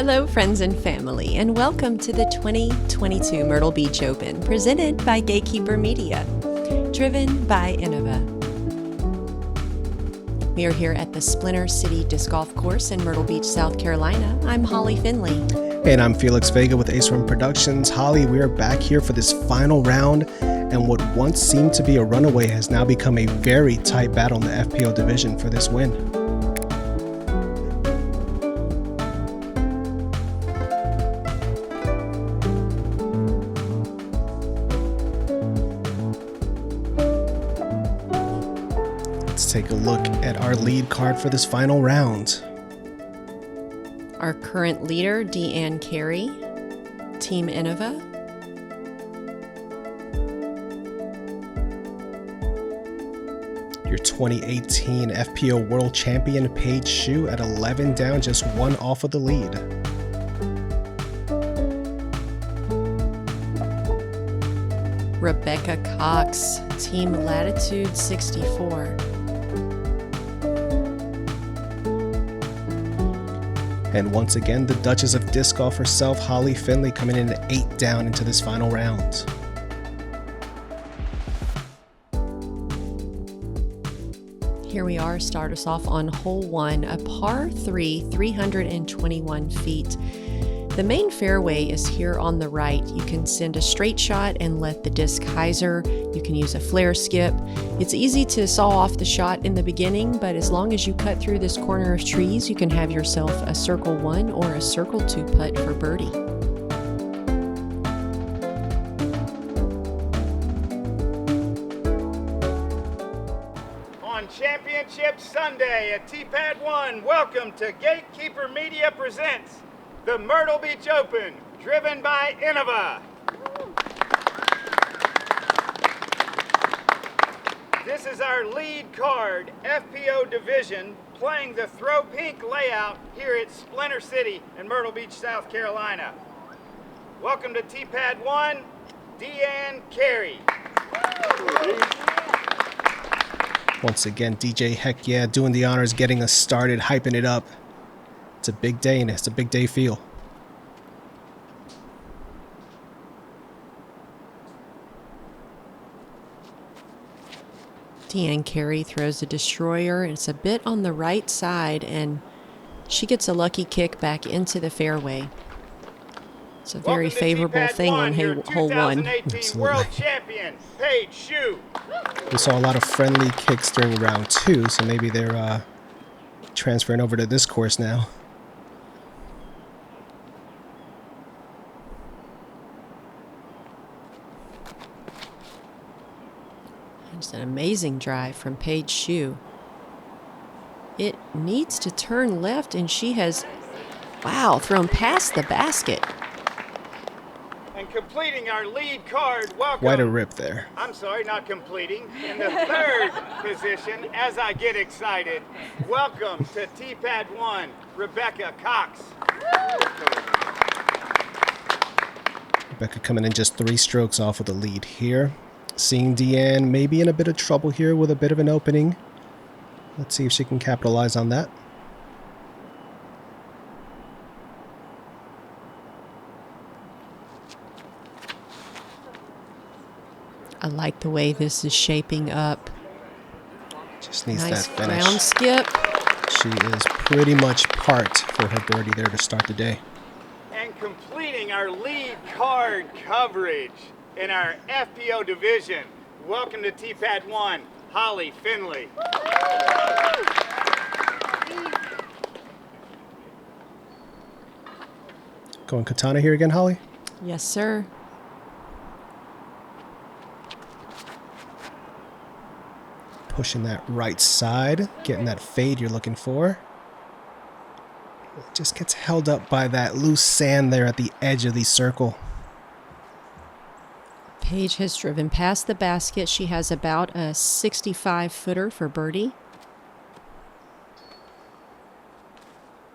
Hello, friends and family, and welcome to the 2022 Myrtle Beach Open, presented by Gatekeeper Media, driven by Innova. We are here at the Splinter City Disc Golf Course in Myrtle Beach, South Carolina. I'm Holly Finley. And I'm Felix Vega with Run Productions. Holly, we are back here for this final round, and what once seemed to be a runaway has now become a very tight battle in the FPO division for this win. Let's take a look at our lead card for this final round. Our current leader, Carey, Team Innova. Your 2018 FPO World Champion, Paige Shue, at 11 down, just one off of the lead. Rebecca Cox, Team Latitude 64. And once again, the Duchess of Disc Golf herself, Holly Finley, coming in at 8 down into this final round. Here we are, start us off on hole 1, a par 3, 321 feet. The main fairway is here on the right. You can send a straight shot and let the disc hyzer. You can use a flare skip. It's easy to saw off the shot in the beginning, but as long as you cut through this corner of trees, you can have yourself a circle 1 or a circle 2 putt for birdie. On Championship Sunday at T-Pad 1, welcome to Gatekeeper Media presents the Myrtle Beach Open, driven by Innova. This is our lead card, FPO division, playing the throw pink layout here at Splinter City in Myrtle Beach, South Carolina. Welcome to T-Pad 1, Carey. Once again, DJ Heck Yeah doing the honors, getting us started, hyping it up. It's a big day, and it's a big day feel. Carey throws a destroyer. It's a bit on the right side, and she gets a lucky kick back into the fairway. It's a very favorable thing on hole 1. Absolutely. World Champion, Paige Shue. We saw a lot of friendly kicks during round 2, so maybe they're transferring over to this course now. It's an amazing drive from Paige Shue. It needs to turn left, and she has, wow, thrown past the basket. And completing our lead card, welcome. Quite a rip there. I'm sorry, not completing. In the third position, as I get excited, welcome to T-Pad 1, Rebecca Cox. Rebecca coming in just 3 strokes off of the lead here. Seeing Deanne maybe in a bit of trouble here with a bit of an opening. Let's see if she can capitalize on that. I like the way this is shaping up. Just needs Nice that finish. ground skip. She is pretty much parked for her birdie there to start the day. And completing our lead card coverage in our FPO division, welcome to T-Pad 1, Holly Finley. Going katana here again, Holly? Yes, sir. Pushing that right side, getting that fade you're looking for. It just gets held up by that loose sand there at the edge of the circle. Paige has driven past the basket. She has about a 65-footer for birdie.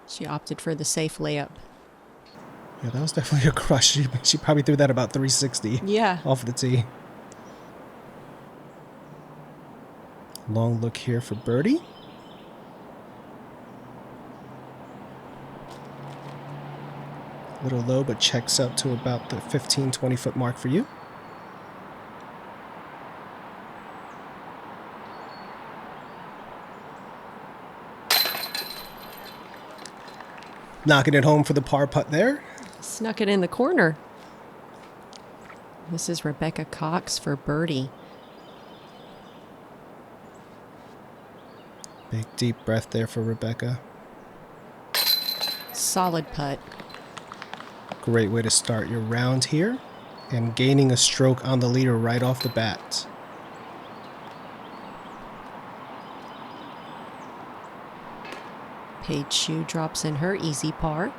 She opted for the safe layup. Yeah, that was definitely a crush. She probably threw that about 360 off the tee. Long look here for birdie. little low, but checks up to about the 15, 20-foot mark for you. Knocking it home for the par putt there. Snuck it in the corner. This is Rebecca Cox for birdie. Big deep breath there for Rebecca. Solid putt. Great way to start your round here, and gaining a stroke on the leader right off the bat. Paige Shue drops in her easy par.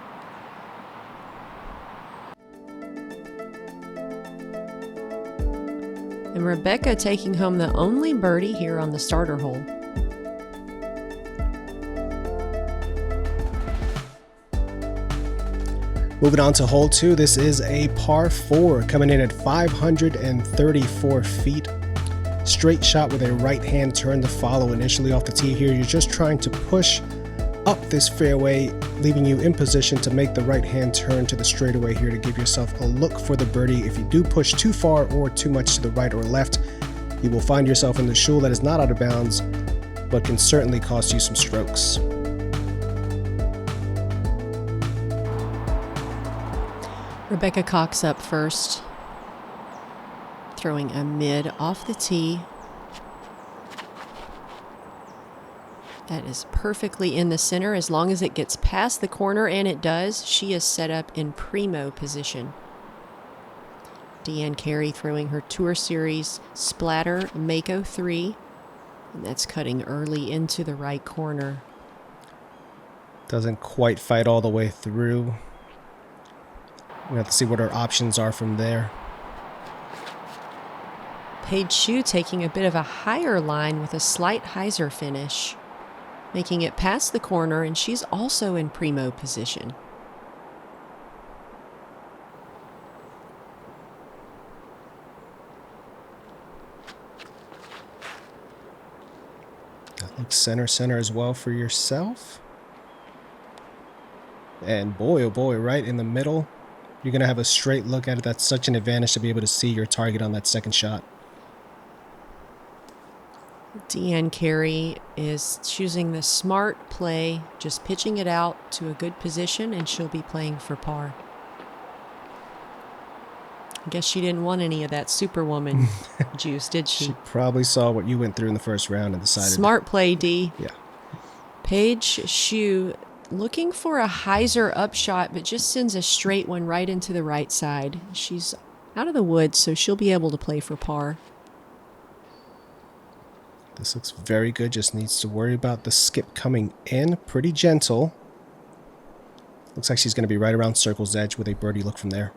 And Rebecca taking home the only birdie here on the starter hole. Moving on to hole 2, this is a par 4 coming in at 534 feet. Straight shot with a right hand turn to follow initially off the tee here. You're just trying to push up this fairway, leaving you in position to make the right hand turn to the straightaway here to give yourself a look for the birdie. If you do push too far or too much to the right or left, you will find yourself in the shul that is not out of bounds, but can certainly cost you some strokes. Rebecca Cox up first, throwing a mid off the tee. That is perfectly in the center. As long as it gets past the corner, and it does, she is set up in primo position. Deanne Carey throwing her Tour Series Splatter Mako 3, and that's cutting early into the right corner. Doesn't quite fight all the way through. We have to see what our options are from there. Paige Shue taking a bit of a higher line with a slight hyzer finish, making it past the corner, and she's also in primo position. That looks center as well for yourself. And boy, oh boy, right in the middle. You're going to have a straight look at it. That's such an advantage to be able to see your target on that second shot. Deanne Carey is choosing the smart play, just pitching it out to a good position, and she'll be playing for par. I guess she didn't want any of that Superwoman juice, did she? She probably saw what you went through in the first round and decided. Smart play, D. Yeah. Paige Shue looking for a hyzer upshot, but just sends a straight one right into the right side. She's out of the woods, so she'll be able to play for par. This looks very good. Just needs to worry about the skip coming in. Pretty gentle. Looks like she's going to be right around circle's edge with a birdie look from there.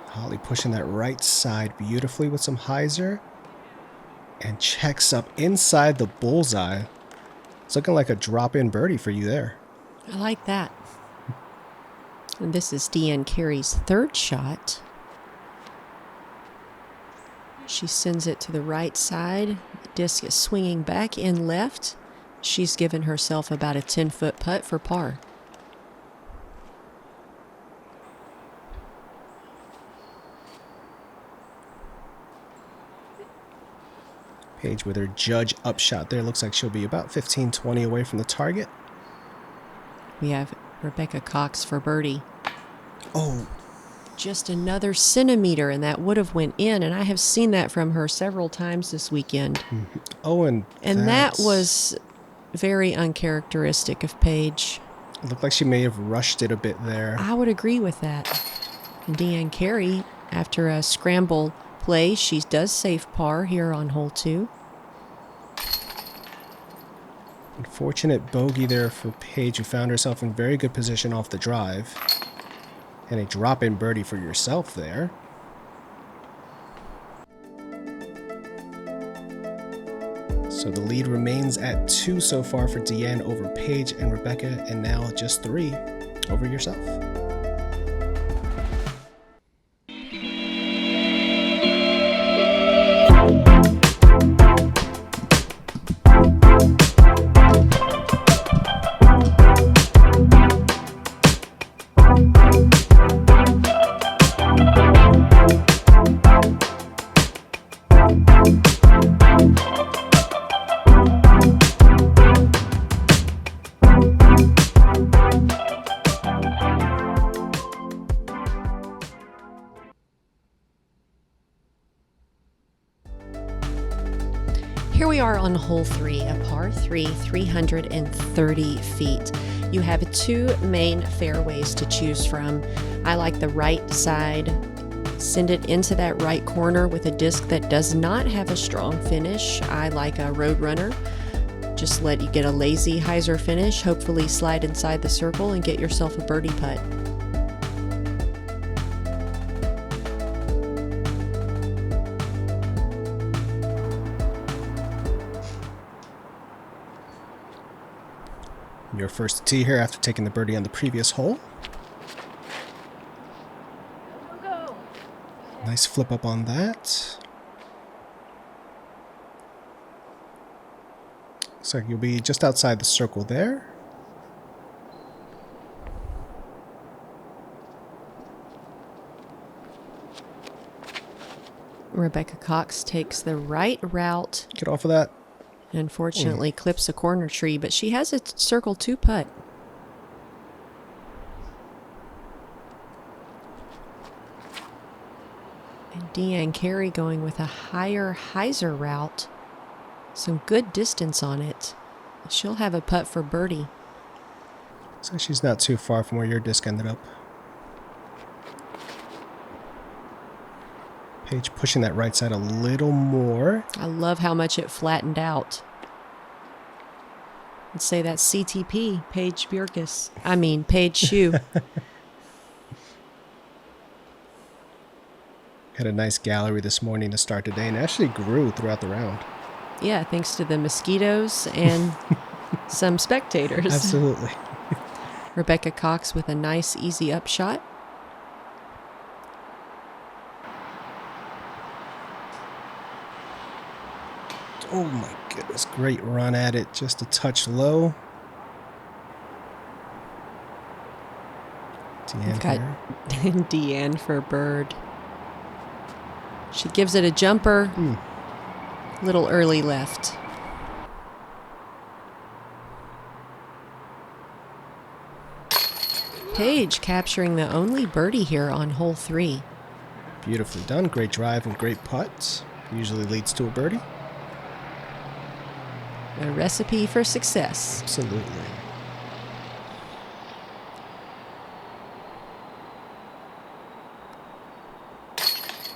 Holly pushing that right side beautifully with some hyzer. And checks up inside the bullseye. It's looking like a drop-in birdie for you there. I like that. And this is Deanne Carey's third shot. She sends it to the right side. The disc is swinging back in left. She's given herself about a 10-foot putt for par. Paige with her judge upshot there. Looks like she'll be about 15, 20 away from the target. We have Rebecca Cox for birdie. Oh. Just another centimeter, and that would have went in, and I have seen that from her several times this weekend. Mm-hmm. Oh, and that was very uncharacteristic of Paige. It looked like she may have rushed it a bit there. I would agree with that. And Deanne Carey, after a scramble play, she does save par here on hole 2. Unfortunate bogey there for Paige, who found herself in very good position off the drive. And a drop-in birdie for yourself there. So the lead remains at 2 so far for Deanne over Paige and Rebecca, and now just 3 over yourself. Here we are on hole 3, a par 3, 330 feet. You have 2 main fairways to choose from. I like the right side. Send it into that right corner with a disc that does not have a strong finish. I like a Roadrunner. Just let you get a lazy hyzer finish, hopefully slide inside the circle and get yourself a birdie putt. Your first tee here after taking the birdie on the previous hole. Nice flip up on that. Looks like you'll be just outside the circle there. Rebecca Cox takes the right route. Get off of that. Unfortunately, clips a corner tree, but she has a circle 2 putt. And Deanne Carey going with a higher hyzer route. Some good distance on it. She'll have a putt for birdie. So she's not too far from where your disc ended up. Paige pushing that right side a little more. I love how much it flattened out. Let's say that's CTP, Paige Bjerkes. I mean, Paige Shue. Had a nice gallery this morning to start today and actually grew throughout the round. Yeah, thanks to the mosquitoes and some spectators. Absolutely. Rebecca Cox with a nice, easy upshot. Oh my goodness, great run at it, just a touch low. We've got Deanne for bird. She gives it a jumper. Little early left. Paige capturing the only birdie here on hole 3. Beautifully done, great drive and great putt. Usually leads to a birdie. A recipe for success. Absolutely.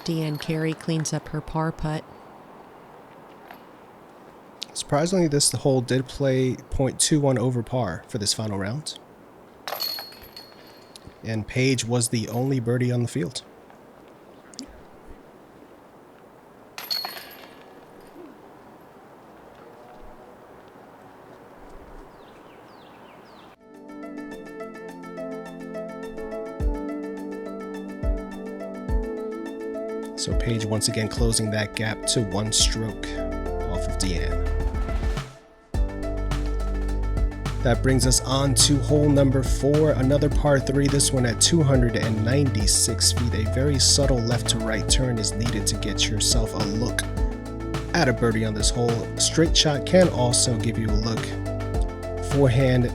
Deanne Carey cleans up her par putt. Surprisingly, this hole did play .21 over par for this final round. And Paige was the only birdie on the field. So Paige once again closing that gap to 1 stroke off of Deanne. That brings us on to hole number 4, another par 3, this one at 296 feet. A very subtle left to right turn is needed to get yourself a look at a birdie on this hole. A straight shot can also give you a look. Forehand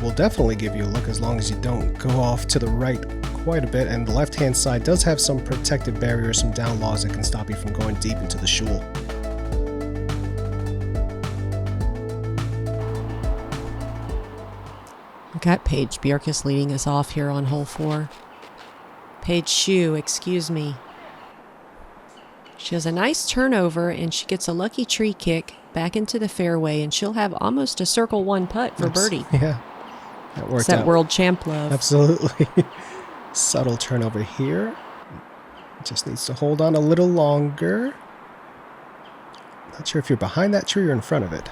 will definitely give you a look as long as you don't go off to the right quite a bit, and the left hand side does have some protective barriers, some down laws that can stop you from going deep into the Shue. Got Paige Bjerkes leading us off here on hole 4. Paige Shue, excuse me. She has a nice turnover and she gets a lucky tree kick back into the fairway, and she'll have almost a circle 1 putt for birdie. Yeah, that worked It's that out. world champ love. Absolutely. Subtle turnover here. Just needs to hold on a little longer. Not sure if you're behind that tree or in front of it.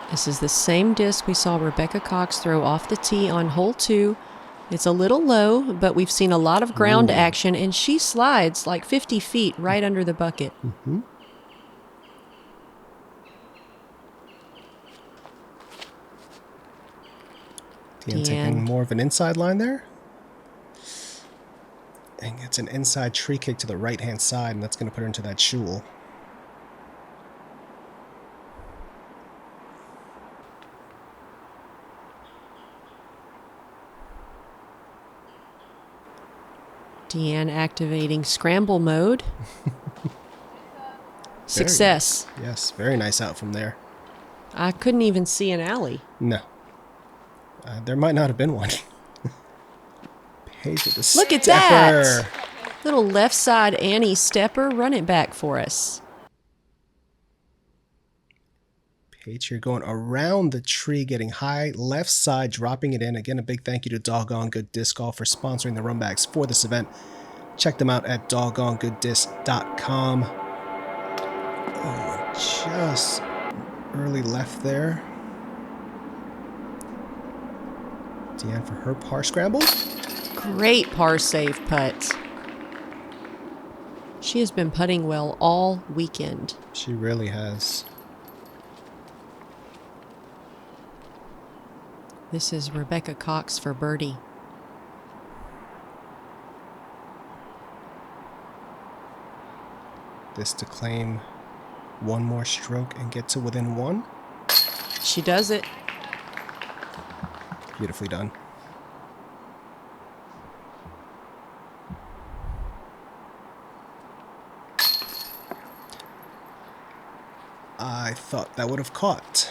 This is the same disc we saw Rebecca Cox throw off the tee on hole 2. It's a little low, but we've seen a lot of ground action, and she slides like 50 feet right under the bucket. Mm-hmm. Deanne taking more of an inside line there. And it's an inside tree kick to the right-hand side, and that's going to put her into that Shue. Deanne activating scramble mode. Success. Yes, very nice out from there. I couldn't even see an alley. No. There might not have been one. Paige with the Look at stepper. that! Little left side Annie stepper. Run it back for us. Paige here going around the tree, getting high, left side, dropping it in. Again, a big thank you to Doggone Good Disc Golf for sponsoring the runbacks for this event. Check them out at doggonegooddisc.com. Oh, just early left there. Deanne for her par scramble. Great par save putt. She has been putting well all weekend. She really has. This is Rebecca Cox for birdie. This to claim one more stroke and get to within one. She does it. Beautifully done. I thought that would have caught.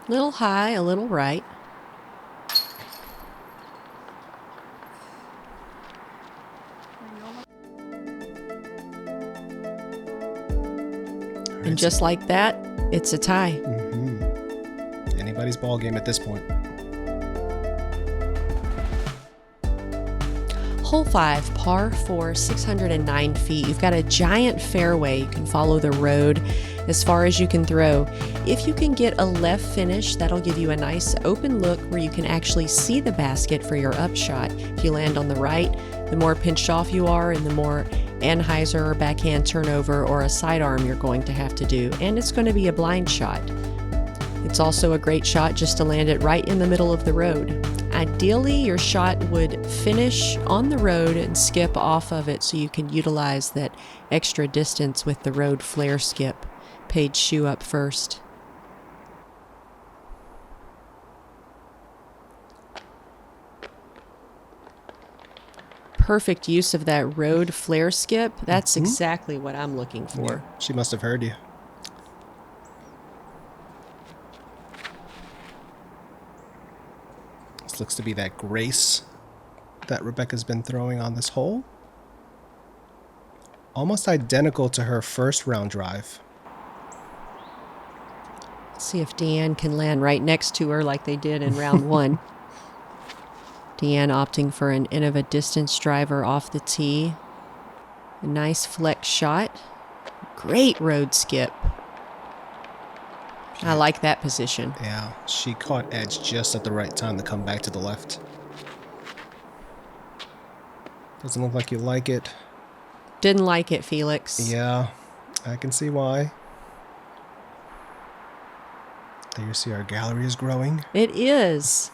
Little high, a little right. And just like that, it's a tie. Anybody's ball game at this point. Hole 5, par 4, 609 feet. You've got a giant fairway. You can follow the road as far as you can throw. If you can get a left finish, that'll give you a nice open look where you can actually see the basket for your upshot. If you land on the right, the more pinched off you are and the more anhyzer or backhand turnover or a sidearm you're going to have to do. And it's going to be a blind shot. It's also a great shot just to land it right in the middle of the road. Ideally, your shot would finish on the road and skip off of it so you can utilize that extra distance with the road flare skip. Paige Shue up first. Perfect use of that road flare skip. That's exactly what I'm looking for. Yeah, she must have heard you. This looks to be that grace that Rebecca's been throwing on this hole. Almost identical to her first round drive. Let's see if Deanne can land right next to her like they did in round 1. Deanne opting for an Innova distance driver off the tee. A nice flex shot. Great road skip. I like that position. Yeah, she caught edge just at the right time to come back to the left. Doesn't look like you like it. Didn't like it, Felix. Yeah, I can see why. There you see our gallery is growing. It is.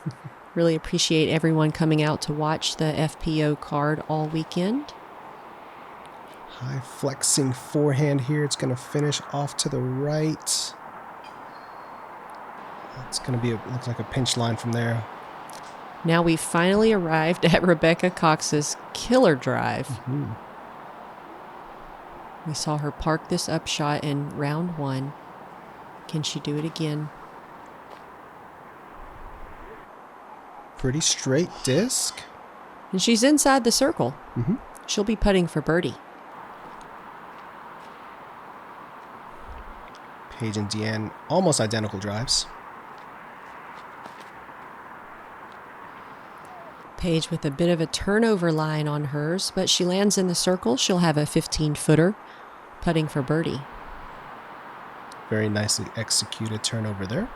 Really appreciate everyone coming out to watch the FPO card all weekend. High flexing forehand here. It's going to finish off to the right. It's going to be, looks like a pinch line from there. Now we've finally arrived at Rebecca Cox's killer drive. We saw her park this upshot in round 1. Can she do it again? Pretty straight disc. And she's inside the circle. She'll be putting for birdie. Paige and Deanne, almost identical drives. Paige with a bit of a turnover line on hers, but she lands in the circle. She'll have a 15-footer putting for birdie. Very nicely executed turnover there.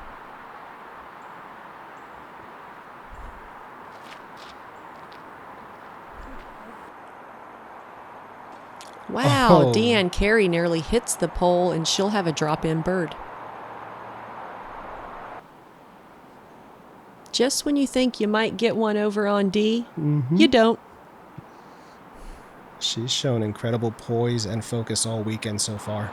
Wow, Oh. Deanne Carey nearly hits the pole, and she'll have a drop-in bird. Just when you think you might get one over on D, you don't. She's shown incredible poise and focus all weekend so far.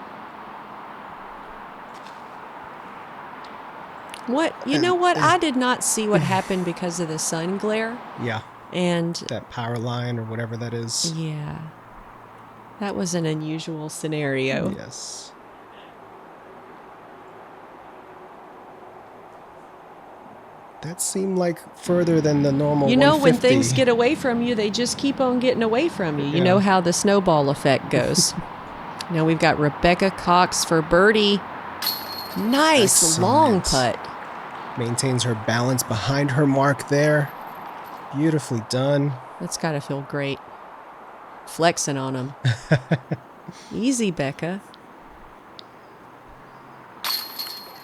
What? You know what? I did not see what happened because of the sun glare. Yeah. And that power line or whatever that is. yeah, that was an unusual scenario. Yes. That seemed like further than the normal 150. When things get away from you, they just keep on getting away from you. You know how the snowball effect goes. Now we've got Rebecca Cox for birdie. Nice. Excellent. Long putt. Maintains her balance behind her mark there. Beautifully done. That's got to feel great. Flexing on them. Easy, Becca.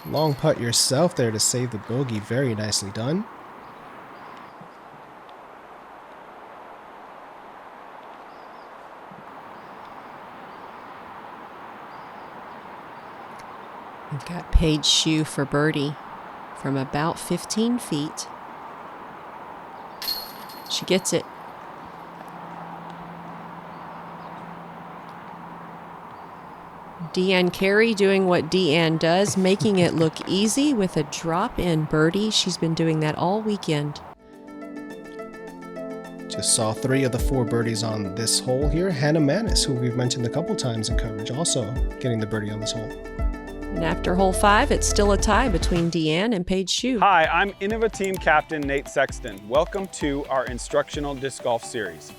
Long putt yourself there to save the bogey. Very nicely done. We've got Paige Shue for birdie from about 15 feet. She gets it. Deanne Carey doing what Deanne does, making it look easy with a drop-in birdie. She's been doing that all weekend. Just saw 3 of the 4 birdies on this hole here. Hannah Manis, who we've mentioned a couple times in coverage, also getting the birdie on this hole. And after hole 5, it's still a tie between Deanne and Paige Shue. Hi, I'm Innova Team Captain Nate Sexton. Welcome to our instructional disc golf series.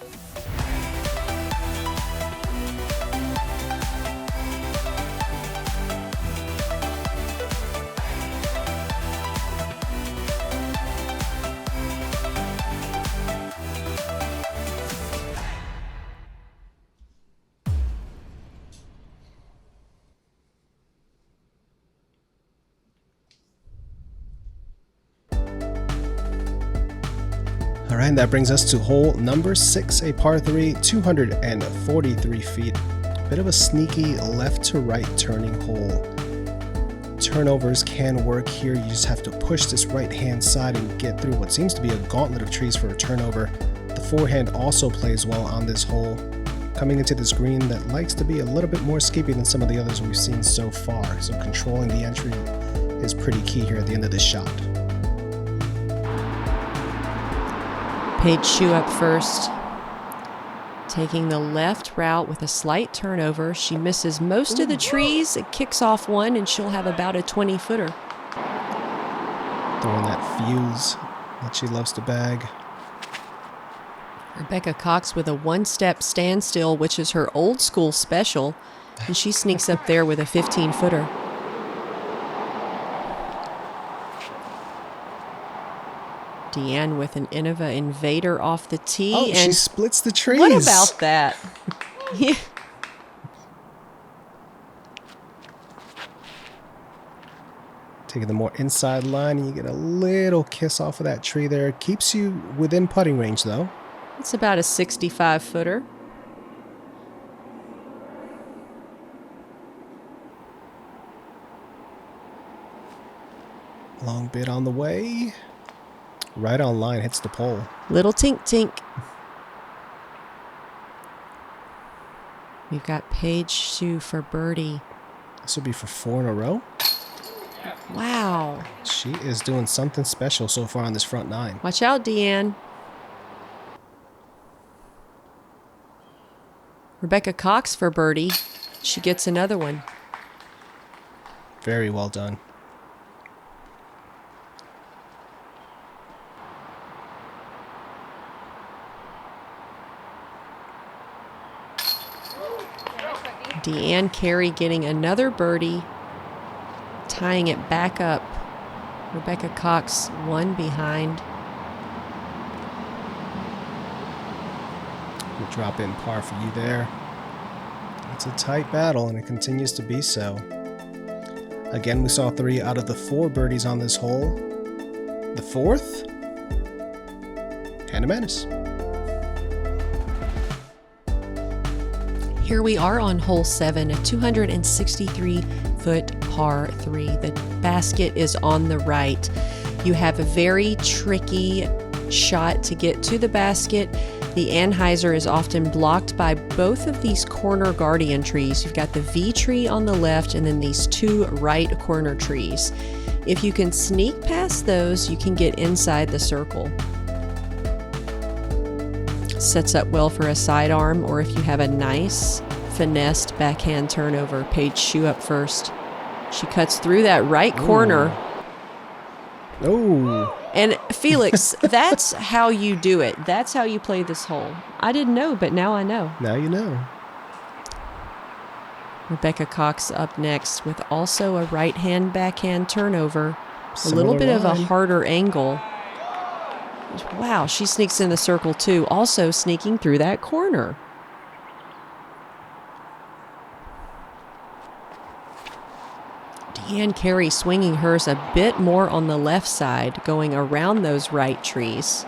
All right, that brings us to hole number 6, a par 3, 243 feet. Bit of a sneaky left to right turning hole. Turnovers can work here. You just have to push this right-hand side and get through what seems to be a gauntlet of trees for a turnover. The forehand also plays well on this hole. Coming into this green that likes to be a little bit more skippy than some of the others we've seen so far. So controlling the entry is pretty key here at the end of this shot. Paige Shue up first, taking the left route with a slight turnover. She misses most of the trees. It kicks off one, and she'll have about a 20-footer. Throwing that fuse that she loves to bag. Rebecca Cox with a one-step standstill, which is her old school special, and she sneaks up there with a 15-footer. Deanne with an Innova Invader off the tee. Oh, and she splits the trees. what about that? Yeah. Taking the more inside line, and you get a little kiss off of that tree there. It keeps you within putting range, though. It's about a 65-footer. Long bit on the way. Right on line, hits the pole. Little tink tink. We've got Paige Shue for birdie. This will be for 4 in a row. Wow. She is doing something special so far on this front 9. Watch out, Deanne. Rebecca Cox for birdie. She gets another one. Very well done. Deanne Carey getting another birdie, tying it back up. Rebecca Cox one behind. We'll drop in par for you there. It's a tight battle, and it continues to be so. Again, we saw 3 out of the 4 birdies on this hole. The 4th, Hannah Manis. Here we are on hole 7, a 263-foot par 3. The basket is on the right. You have a very tricky shot to get to the basket. The anhyzer is often blocked by both of these corner guardian trees. You've got the V tree on the left and then these 2 right corner trees. If you can sneak past those, you can get inside the circle. Sets up well for a sidearm, or if you have a nice finessed backhand turnover. Paige Shue up first. She cuts through that right corner. Oh. And Felix, that's how you do it. That's how you play this hole. I didn't know, but now I know. Now you know. Rebecca Cox up next with also a right-hand backhand turnover. Similar a little bit of a line. harder angle. Wow, she sneaks in the circle too. Also sneaking through that corner. Deanne Carey swinging hers a bit more on the left side, going around those right trees.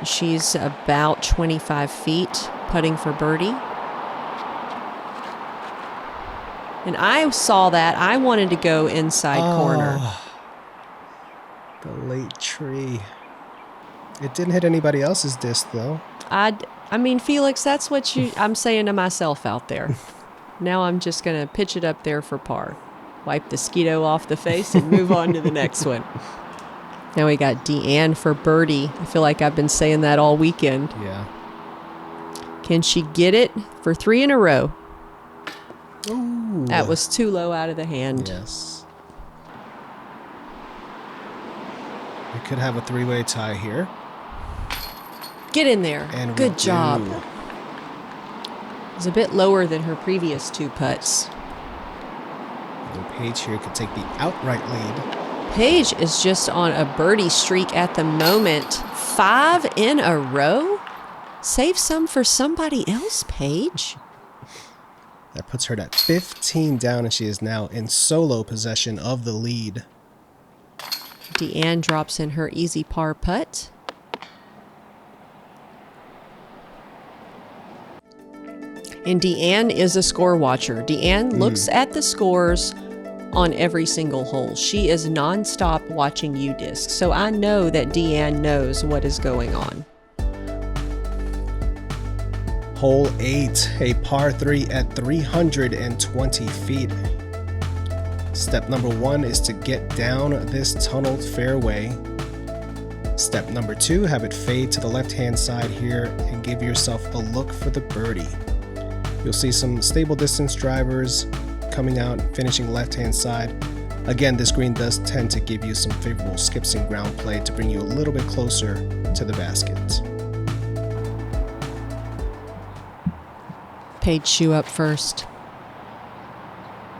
She's about 25 feet, putting for birdie. And I saw that. I wanted to go inside corner. The late tree. It didn't hit anybody else's disc, though. I mean, Felix, that's what I'm saying to myself out there. Now I'm just going to pitch it up there for par. Wipe the Skeeto off the face and move on to the next one. Now we got Deanne for birdie. I feel like I've been saying that all weekend. Yeah. Can she get it for 3 in a row? Ooh. That was too low out of the hand. Yes. We could have a 3-way tie here. Get in there. And good job. do. It was a bit lower than her previous 2 putts. Although Paige here could take the outright lead. Paige is just on a birdie streak at the moment. 5 in a row? Save some for somebody else, Paige. That puts her at 15 down, and she is now in solo possession of the lead. Deanne drops in her easy par putt. And Deanne is a score watcher. Deanne looks at the scores on every single hole. She is nonstop watching UDisc. So I know that Deanne knows what is going on. Hole 8, a par 3 at 320 feet. Step number 1 is to get down this tunneled fairway. Step number 2, have it fade to the left-hand side here and give yourself a look for the birdie. You'll see some stable distance drivers coming out, finishing left-hand side. Again, this green does tend to give you some favorable skips and ground play to bring you a little bit closer to the basket. Paige Shue up first.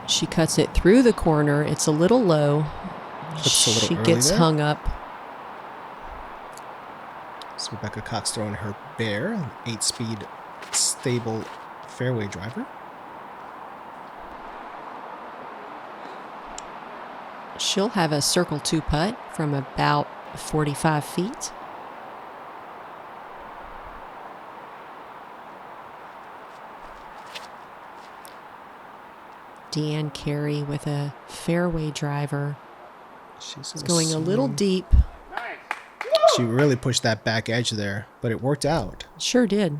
She cuts it through the corner. It's a little low. She gets hung up. So Rebecca Cox throwing her bear, an 8-speed stable fairway driver. She'll have a circle 2 putt from about 45 feet. Deanne Carey with a fairway driver. She's going a little deep. She really pushed that back edge there, but it worked out. Sure did.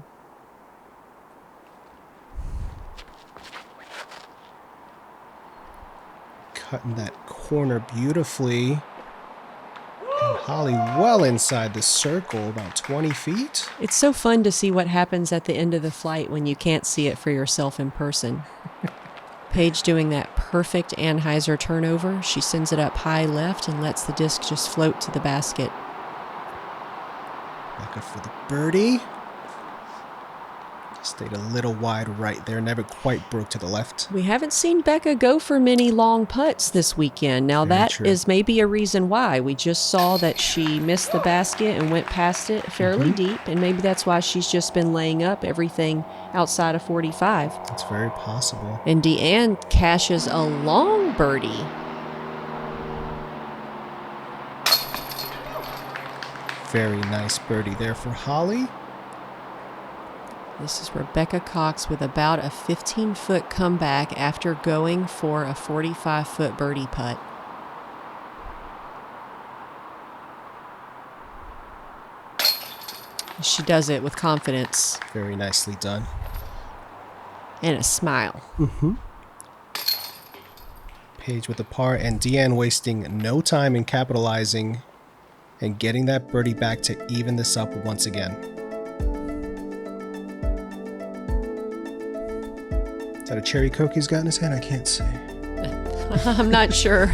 Cutting that corner beautifully. And Holly well inside the circle, about 20 feet. It's so fun to see what happens at the end of the flight when you can't see it for yourself in person. Paige doing that perfect Anheuser turnover. She sends it up high left and lets the disc just float to the basket. Back up for the birdie. Stayed a little wide right there. Never quite broke to the left. We haven't seen Becca go for many long putts this weekend. Now that is maybe a reason why. We just saw that she missed the basket and went past it fairly deep. And maybe that's why she's just been laying up everything outside of 45. It's very possible. And Deanne cashes a long birdie. Very nice birdie there for Holly. This is Rebecca Cox with about a 15-foot comeback after going for a 45-foot birdie putt. She does it with confidence. Very nicely done. And a smile. Paige with the par, and Deanne wasting no time in capitalizing and getting that birdie back to even this up once again. Is that a cherry Coke he's got in his hand? I can't see. I'm not sure.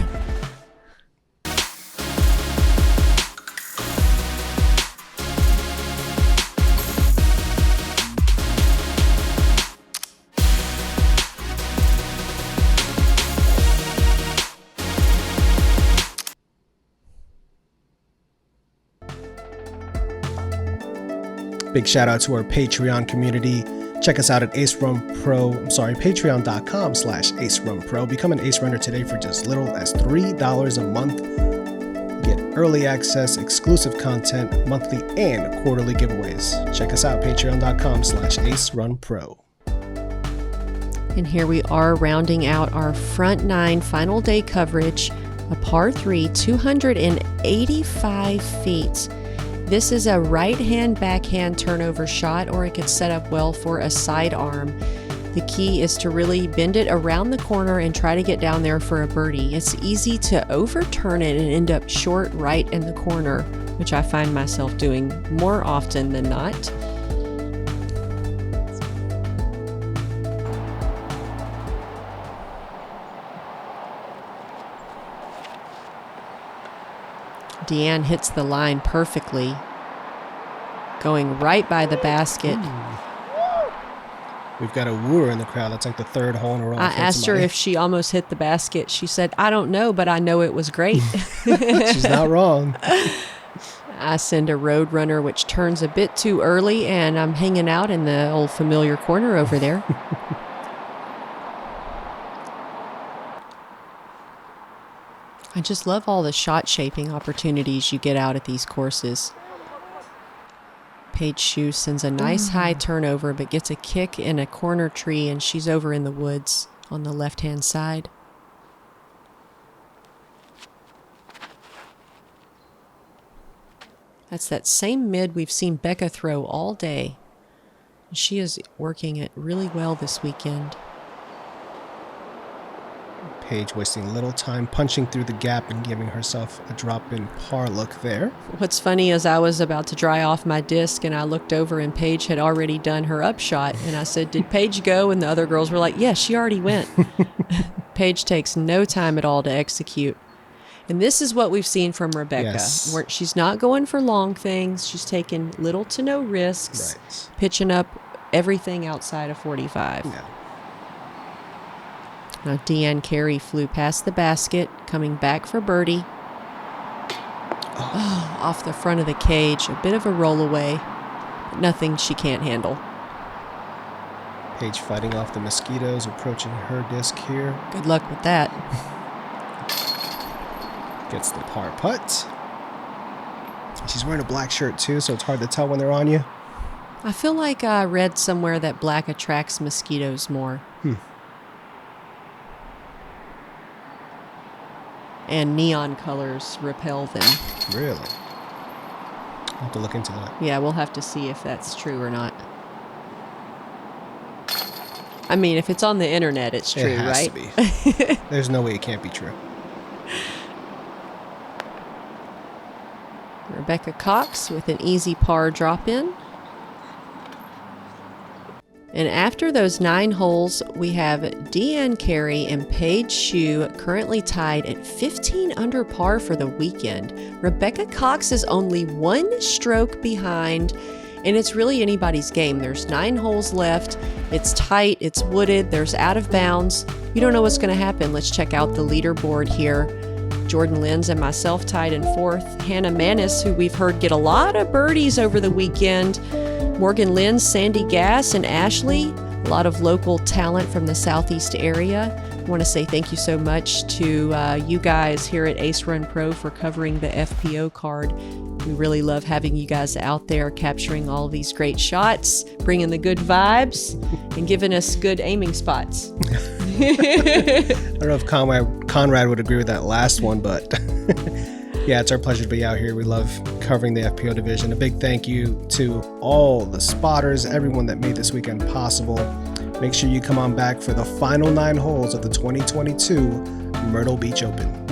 Big shout out to our Patreon community. Check us out at patreon.com/AceRunPro. Become an Ace Runner today for just little as $3 a month. You get early access, exclusive content, monthly and quarterly giveaways. Check us out, patreon.com/AceRunPro. And here we are rounding out our front nine final day coverage, a par 3, 285 feet. This is a right-hand backhand turnover shot, or it could set up well for a sidearm. The key is to really bend it around the corner and try to get down there for a birdie. It's easy to overturn it and end up short right in the corner, which I find myself doing more often than not. Deanne hits the line perfectly, going right by the basket. We've got a wooer in the crowd. That's like the third hole in a row. I asked her if she almost hit the basket. She said, I don't know, but I know it was great. She's not wrong. I send a road runner, which turns a bit too early, and I'm hanging out in the old familiar corner over there. I just love all the shot shaping opportunities you get out at these courses. Paige Shue sends a nice high turnover, but gets a kick in a corner tree, and she's over in the woods on the left-hand side. That's that same mid we've seen Becca throw all day. She is working it really well this weekend. Paige wasting little time punching through the gap and giving herself a drop-in par look there. What's funny is I was about to dry off my disc, and I looked over, and Paige had already done her upshot. And I said, did Paige go? And the other girls were like, yeah, she already went. Paige takes no time at all to execute. And this is what we've seen from Rebecca. Yes. Where she's not going for long things. She's taking little to no risks, Right. pitching up everything outside of 45. Yeah. Now Deanne Carey flew past the basket, coming back for birdie. Oh, off the front of the cage. A bit of a roll away, but nothing she can't handle. Paige fighting off the mosquitoes, approaching her disc here. Good luck with that. Gets the par putt. She's wearing a black shirt too, so it's hard to tell when they're on you. I feel like I read somewhere that black attracts mosquitoes more. And neon colors repel them. Really? I'll have to look into that. Yeah, we'll have to see if that's true or not. I mean, if it's on the internet, it's true, it has right? to be. There's no way it can't be true. Rebecca Cox with an easy par drop-in. And after those 9 holes, we have Deanne Carey and Paige Shue currently tied at 15 under par for the weekend. Rebecca Cox is only 1 stroke behind, and it's really anybody's game. There's 9 holes left. It's tight. It's wooded. There's out of bounds. You don't know what's going to happen. Let's check out the leaderboard here. Jordan Lenz and myself tied in 4th. Hannah Manis, who we've heard get a lot of birdies over the weekend. Morgan Lenz, Sandy Gass, and Ashley. A lot of local talent from the southeast area. I want to say thank you so much to you guys here at Ace Run Pro for covering the FPO card. We really love having you guys out there capturing all these great shots, bringing the good vibes, and giving us good aiming spots. I don't know if Conrad would agree with that last one, but yeah, it's our pleasure to be out here. We love covering the FPO division. A big thank you to all the spotters, everyone that made this weekend possible. Make sure you come on back for the final 9 holes of the 2022 Myrtle Beach Open.